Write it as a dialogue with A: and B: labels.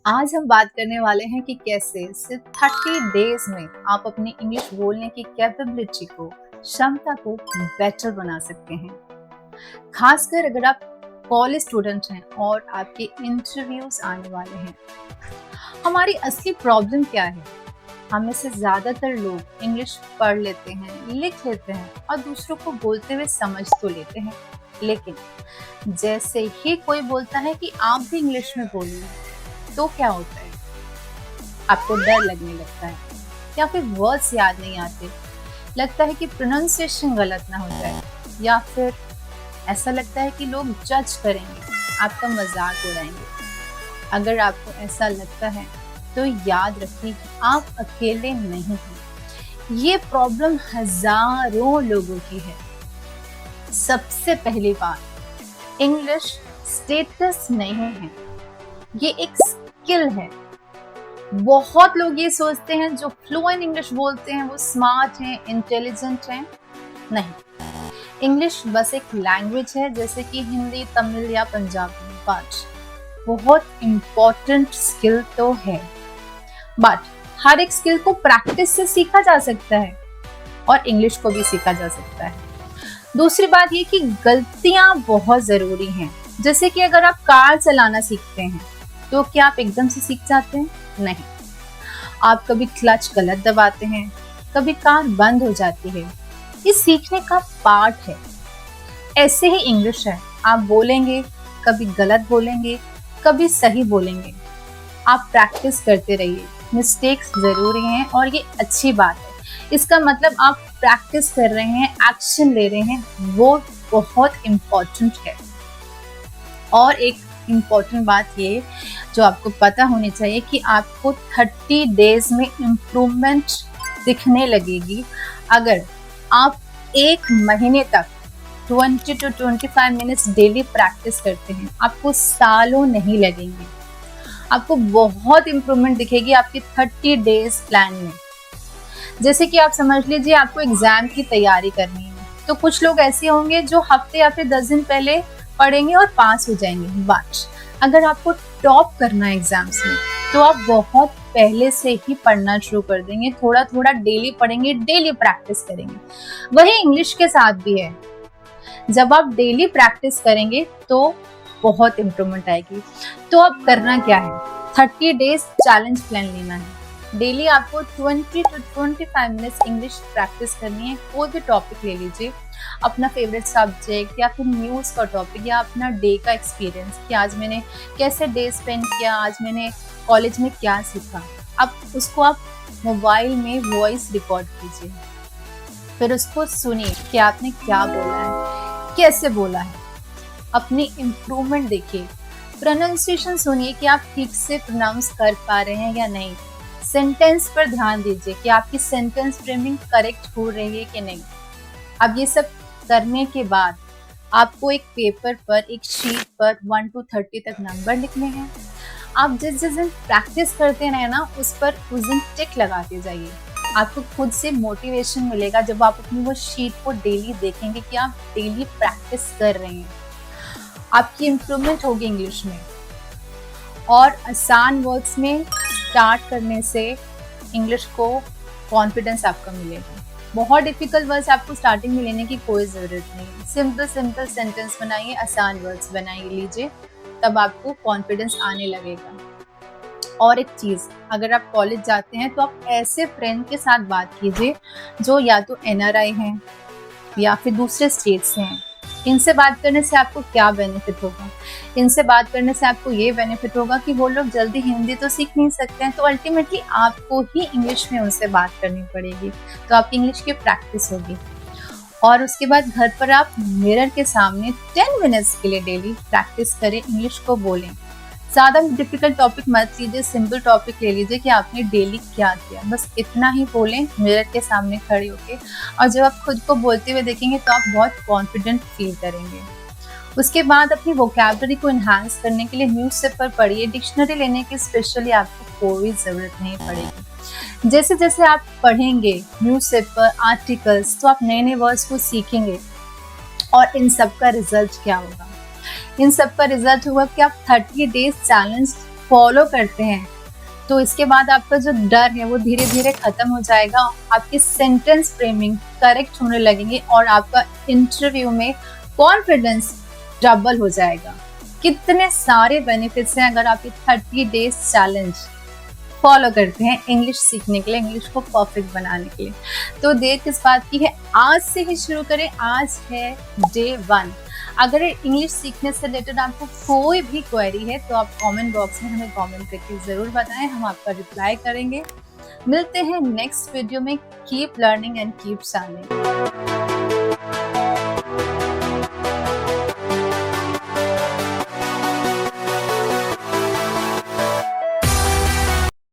A: आज हम बात करने वाले हैं कि कैसे सिर्फ 30 डेज में आप अपनी इंग्लिश बोलने की कैपेबिलिटी को, क्षमता को बेटर बना सकते हैं। खासकर अगर आप कॉलेज स्टूडेंट हैं और आपके इंटरव्यूज आने वाले हैं। हमारी असली प्रॉब्लम क्या है? हम में से ज्यादातर लोग इंग्लिश पढ़ लेते हैं, लिख लेते हैं और दूसरों को बोलते हुए समझ तो लेते हैं, लेकिन जैसे ही कोई बोलता है कि आप भी इंग्लिश में बोलिए, तो क्या होता है? आपको डर लगने लगता है या फिर वर्ड्स याद नहीं आते, लगता है कि प्रोनाउंसिएशन गलत ना हो जाए, या फिर ऐसा लगता है कि लोग जज करेंगे, आपका मजाक उड़ाएंगे। अगर आपको ऐसा लगता है तो याद रखिए कि आप अकेले नहीं हैं। ये प्रॉब्लम हजारों लोगों की है। सबसे पहली बात, इंग्लिश स्टेटस नहीं है, ये एक स्किल है। बहुत लोग ये सोचते हैं जो फ्लुएंट इंग्लिश बोलते हैं वो स्मार्ट हैं, इंटेलिजेंट हैं। नहीं, इंग्लिश बस एक लैंग्वेज है, जैसे कि हिंदी, तमिल या पंजाबी। बट बहुत इम्पोर्टेंट स्किल तो है। बट हर एक स्किल को प्रैक्टिस से सीखा जा सकता है और इंग्लिश को भी सीखा जा सकता है। दूसरी बात ये कि गलतियां बहुत जरूरी हैं। जैसे कि अगर आप कार चलाना सीखते हैं तो क्या आप एकदम से सीख जाते हैं? नहीं, आप कभी क्लच गलत दबाते हैं, कभी कार बंद हो जाती है। ये सीखने का पार्ट है। ऐसे ही इंग्लिश है, आप बोलेंगे, कभी गलत बोलेंगे, कभी सही बोलेंगे। आप प्रैक्टिस करते रहिए। मिस्टेक्स जरूरी हैं और ये अच्छी बात है। इसका मतलब आप प्रैक्टिस कर रहे हैं, एक्शन ले रहे हैं, वो बहुत इम्पोर्टेंट है। और एक इम्पोर्टेंट बात ये जो आपको पता होनी चाहिए कि आपको 30 डेज में इम्प्रूवमेंट दिखने लगेगी अगर आप एक महीने तक 20 to 25 मिनट्स डेली प्रैक्टिस करते हैं। आपको सालों नहीं लगेंगे, आपको बहुत इम्प्रूवमेंट दिखेगी आपके 30 डेज प्लान में। जैसे कि आप समझ लीजिए आपको एग्जाम की तैयारी करनी है, तो कुछ लोग ऐसे होंगे जो हफ्ते या फिर 10 दिन पहले पढ़ेंगे और पास हो जाएंगे। बट अगर आपको टॉप करना है एग्जाम्स में, तो आप बहुत पहले से ही पढ़ना शुरू कर देंगे, थोड़ा थोड़ा डेली पढ़ेंगे, डेली प्रैक्टिस करेंगे। वही इंग्लिश के साथ भी है। जब आप डेली प्रैक्टिस करेंगे तो बहुत इम्प्रूवमेंट आएगी। तो अब करना क्या है? 30 डेज चैलेंज प्लान लेना है। डेली आपको 20 to 25 मिनट्स इंग्लिश प्रैक्टिस करनी है। कोई भी टॉपिक ले लीजिए, अपना फेवरेट सब्जेक्ट या फिर न्यूज़ का टॉपिक या अपना डे का एक्सपीरियंस कि आज मैंने कैसे डे स्पेंड किया, आज मैंने कॉलेज में क्या सीखा। अब उसको आप मोबाइल में वॉइस रिकॉर्ड कीजिए, फिर उसको सुनिए कि आपने क्या बोला है, कैसे बोला है। अपनी इम्प्रूवमेंट देखिए। प्रोनाउंसिएशन सुनिए कि आप ठीक से प्रोनाउंस कर पा रहे हैं या नहीं। सेंटेंस पर ध्यान दीजिए कि आपकी सेंटेंस फ्रेमिंग करेक्ट हो रही है कि नहीं। अब ये सब करने के बाद आपको एक पेपर पर, एक शीट पर 1 to 30 तक नंबर लिखने हैं। आप जिस जिस दिन प्रैक्टिस करते रहे ना, उस पर उस दिन टिक लगाते जाइए। आपको खुद से मोटिवेशन मिलेगा जब आप अपनी वो शीट को डेली देखेंगे कि आप डेली प्रैक्टिस कर रहे हैं। आपकी इम्प्रूवमेंट होगी इंग्लिश में। और आसान वर्ड्स में स्टार्ट करने से इंग्लिश को कॉन्फिडेंस आपका मिलेगा। बहुत डिफिकल्ट वर्ड्स आपको स्टार्टिंग में लेने की कोई ज़रूरत नहीं। सिंपल सिंपल सेंटेंस बनाइए, आसान वर्ड्स बनाइए लीजिए, तब आपको कॉन्फिडेंस आने लगेगा। और एक चीज़, अगर आप कॉलेज जाते हैं तो आप ऐसे फ्रेंड के साथ बात कीजिए जो या तो NRI हैं या फिर दूसरे स्टेट से हैं। इनसे बात करने से आपको क्या बेनिफिट होगा? इनसे बात करने से आपको ये बेनिफिट होगा कि वो लोग जल्दी हिंदी तो सीख नहीं सकते हैं, तो अल्टीमेटली आपको ही इंग्लिश में उनसे बात करनी पड़ेगी, तो आपकी इंग्लिश की प्रैक्टिस होगी। और उसके बाद घर पर आप मिरर के सामने 10 मिनट्स के लिए डेली प्रैक्टिस करें, इंग्लिश को बोलें। ज़्यादा डिफिकल्ट टॉपिक मत लीजिए, सिंपल टॉपिक ले लीजिए कि आपने डेली क्या किया, बस इतना ही बोलें मिरर के सामने खड़े होके। और जब आप खुद को बोलते हुए देखेंगे तो आप बहुत कॉन्फिडेंट फील करेंगे। उसके बाद अपनी वोकैबुलरी को इन्हांस करने के लिए न्यूज़पेपर पढ़िए। डिक्शनरी लेने की स्पेशली आपको कोई ज़रूरत नहीं पड़ेगी। जैसे जैसे आप पढ़ेंगे न्यूज़पेपर, आर्टिकल्स, तो आप नए नए वर्ड्स को सीखेंगे। और इन सब का रिजल्ट क्या होगा? इन सब का रिजल्ट हुआ कि आप 30 डेज चैलेंज फॉलो करते हैं तो इसके बाद आपका जो डर है वो धीरे धीरे खत्म हो जाएगा, आपकी सेंटेंस फ्रेमिंग करेक्ट होने लगेंगी और आपका इंटरव्यू में कॉन्फिडेंस डबल हो जाएगा। कितने सारे बेनिफिट्स हैं अगर आप ये 30 डेज चैलेंज फॉलो करते हैं इंग्लिश सीखने के लिए, इंग्लिश को परफेक्ट बनाने के लिए। तो देर किस बात की है, आज से ही शुरू करें। आज है डे 1। अगर इंग्लिश सीखने से रिलेटेड आपको कोई भी क्वेरी है तो आप कमेंट बॉक्स में हमें कमेंट करके ज़रूर बताएं, हम आपका रिप्लाई करेंगे। मिलते हैं नेक्स्ट वीडियो में। Keep learning and keep shining.